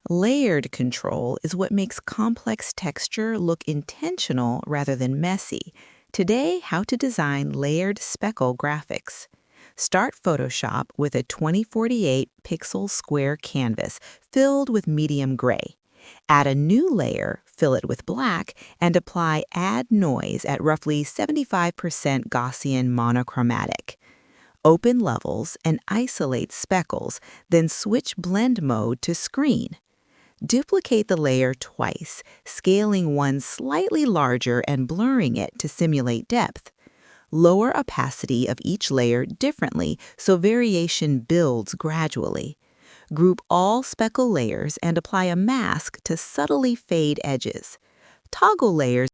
Layered control is what makes complex texture look intentional rather than messy. Today, how to design layered speckle graphics. Start Photoshop with a 2048 pixel square canvas filled with medium gray. Add a new layer, fill it with black, and apply Add Noise at roughly 75% Gaussian monochromatic. Open levels and isolate speckles, then switch blend mode to screen. Duplicate the layer twice, scaling one slightly larger and blurring it to simulate depth. Lower opacity of each layer differently so variation builds gradually. Group all speckle layers and apply a mask to subtly fade edges. Toggle layers